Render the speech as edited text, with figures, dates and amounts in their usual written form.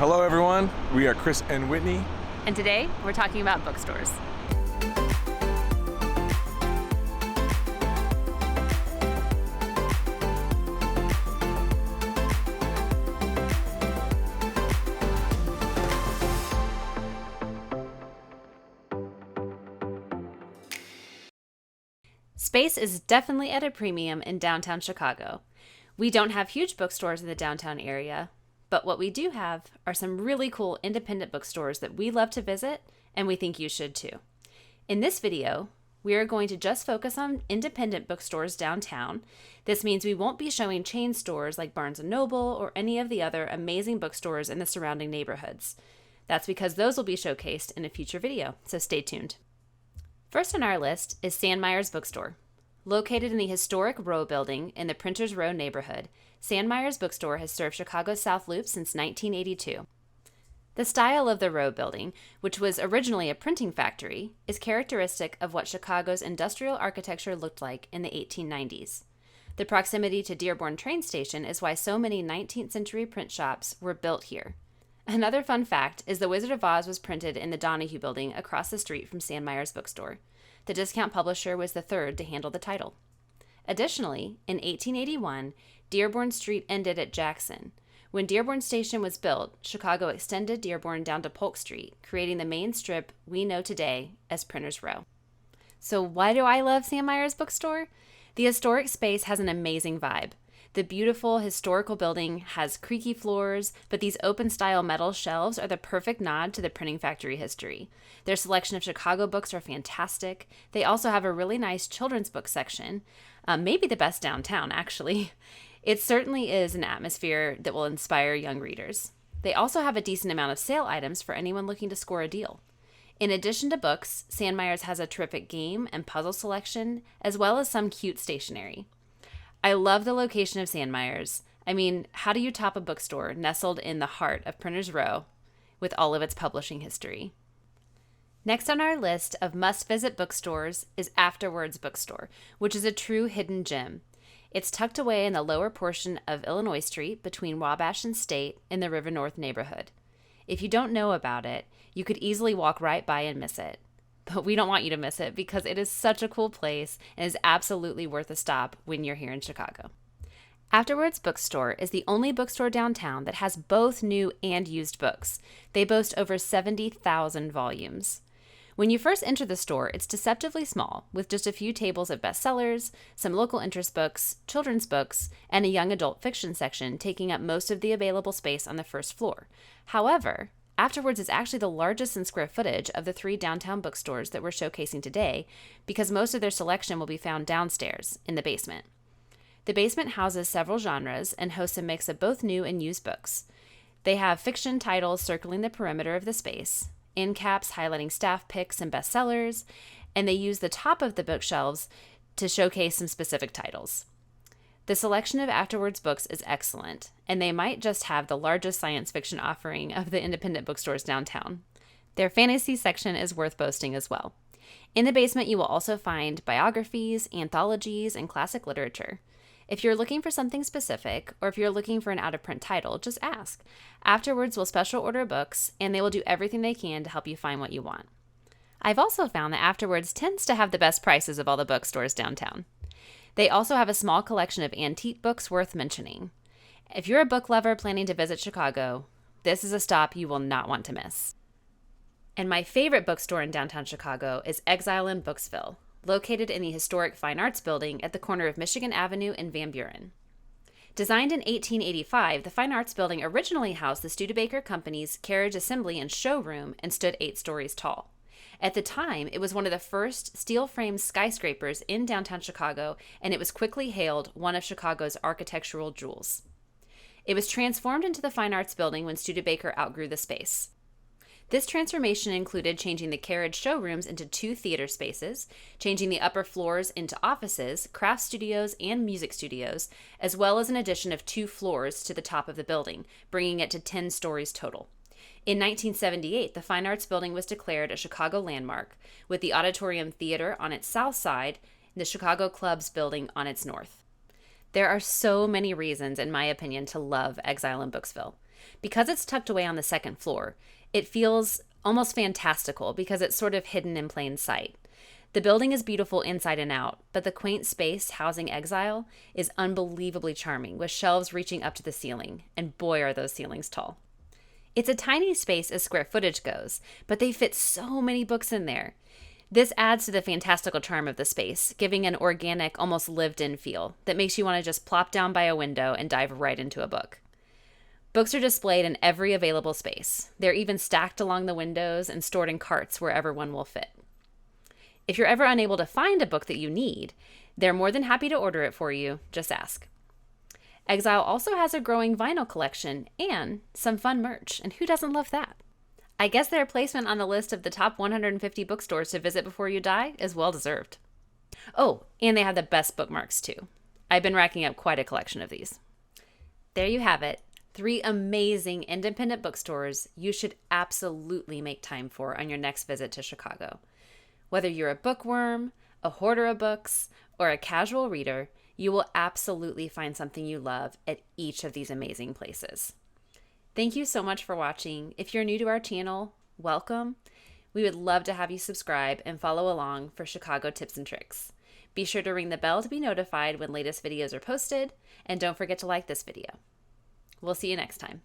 Hello everyone, we are Chris and Whitney. And today, we're talking about bookstores. Space is definitely at a premium in downtown Chicago. We don't have huge bookstores in the downtown area, but what we do have are some really cool independent bookstores that we love to visit, and we think you should too. In this video, we are going to just focus on independent bookstores downtown. This means we won't be showing chain stores like Barnes & Noble or any of the other amazing bookstores in the surrounding neighborhoods. That's because those will be showcased in a future video, so stay tuned. First on our list is Sandmeyer's Bookstore. Located in the historic Row building in the Printers Row neighborhood, Sandmeyer's Bookstore has served Chicago's South Loop since 1982. The style of the Row building, which was originally a printing factory, is characteristic of what Chicago's industrial architecture looked like in the 1890s. The proximity to Dearborn train station is why so many 19th century print shops were built here. Another fun fact is The Wizard of Oz was printed in the Donahue building across the street from Sandmeyer's Bookstore. The discount publisher was the third to handle the title. Additionally, in 1881, Dearborn Street ended at Jackson. When Dearborn Station was built, Chicago extended Dearborn down to Polk Street, creating the main strip we know today as Printers Row. So why do I love Sandmeyer's Bookstore? The historic space has an amazing vibe. The beautiful historical building has creaky floors, but these open-style metal shelves are the perfect nod to the printing factory history. Their selection of Chicago books are fantastic. They also have a really nice children's book section, maybe the best downtown, actually. It certainly is an atmosphere that will inspire young readers. They also have a decent amount of sale items for anyone looking to score a deal. In addition to books, Sandmeyer's has a terrific game and puzzle selection, as well as some cute stationery. I love the location of Sandmeyer's. I mean, how do you top a bookstore nestled in the heart of Printers Row with all of its publishing history? Next on our list of must-visit bookstores is Afterwards Bookstore, which is a true hidden gem. It's tucked away in the lower portion of Illinois Street between Wabash and State in the River North neighborhood. If you don't know about it, you could easily walk right by and miss it. But we don't want you to miss it because it is such a cool place and is absolutely worth a stop when you're here in Chicago. Afterwards Bookstore is the only bookstore downtown that has both new and used books. They boast over 70,000 volumes. When you first enter the store, it's deceptively small, with just a few tables of bestsellers, some local interest books, children's books, and a young adult fiction section taking up most of the available space on the first floor. However, Afterwards is actually the largest in square footage of the 3 downtown bookstores that we're showcasing today because most of their selection will be found downstairs in the basement. The basement houses several genres and hosts a mix of both new and used books. They have fiction titles circling the perimeter of the space, end caps highlighting staff picks and bestsellers, and they use the top of the bookshelves to showcase some specific titles. The selection of Afterwards books is excellent, and they might just have the largest science fiction offering of the independent bookstores downtown. Their fantasy section is worth boasting as well. In the basement, you will also find biographies, anthologies, and classic literature. If you're looking for something specific, or if you're looking for an out-of-print title, just ask. Afterwards will special order books, and they will do everything they can to help you find what you want. I've also found that Afterwards tends to have the best prices of all the bookstores downtown. They also have a small collection of antique books worth mentioning. If you're a book lover planning to visit Chicago, this is a stop you will not want to miss. And my favorite bookstore in downtown Chicago is Exile in Booksville, located in the historic Fine Arts Building at the corner of Michigan Avenue and Van Buren. Designed in 1885, the Fine Arts Building originally housed the Studebaker Company's carriage assembly and showroom and stood 8 stories tall. At the time, it was one of the first steel-framed skyscrapers in downtown Chicago, and it was quickly hailed one of Chicago's architectural jewels. It was transformed into the Fine Arts Building when Studebaker outgrew the space. This transformation included changing the carriage showrooms into 2 theater spaces, changing the upper floors into offices, craft studios, and music studios, as well as an addition of 2 floors to the top of the building, bringing it to 10 stories total. In 1978, the Fine Arts Building was declared a Chicago landmark, with the Auditorium Theater on its south side and the Chicago Clubs building on its north. There are so many reasons, in my opinion, to love Exile in Booksville. Because it's tucked away on the second floor, it feels almost fantastical because it's sort of hidden in plain sight. The building is beautiful inside and out, but the quaint space housing Exile is unbelievably charming, with shelves reaching up to the ceiling, and boy are those ceilings tall. It's a tiny space as square footage goes, but they fit so many books in there. This adds to the fantastical charm of the space, giving an organic, almost lived-in feel that makes you want to just plop down by a window and dive right into a book. Books are displayed in every available space. They're even stacked along the windows and stored in carts wherever one will fit. If you're ever unable to find a book that you need, they're more than happy to order it for you. Just ask. Exile also has a growing vinyl collection and some fun merch, and who doesn't love that? I guess their placement on the list of the top 150 bookstores to visit before you die is well deserved. Oh, and they have the best bookmarks too. I've been racking up quite a collection of these. There you have it. 3 amazing independent bookstores you should absolutely make time for on your next visit to Chicago. Whether you're a bookworm, a hoarder of books, or a casual reader, you will absolutely find something you love at each of these amazing places. Thank you so much for watching. If you're new to our channel, welcome. We would love to have you subscribe and follow along for Chicago tips and tricks. Be sure to ring the bell to be notified when latest videos are posted, and don't forget to like this video. We'll see you next time.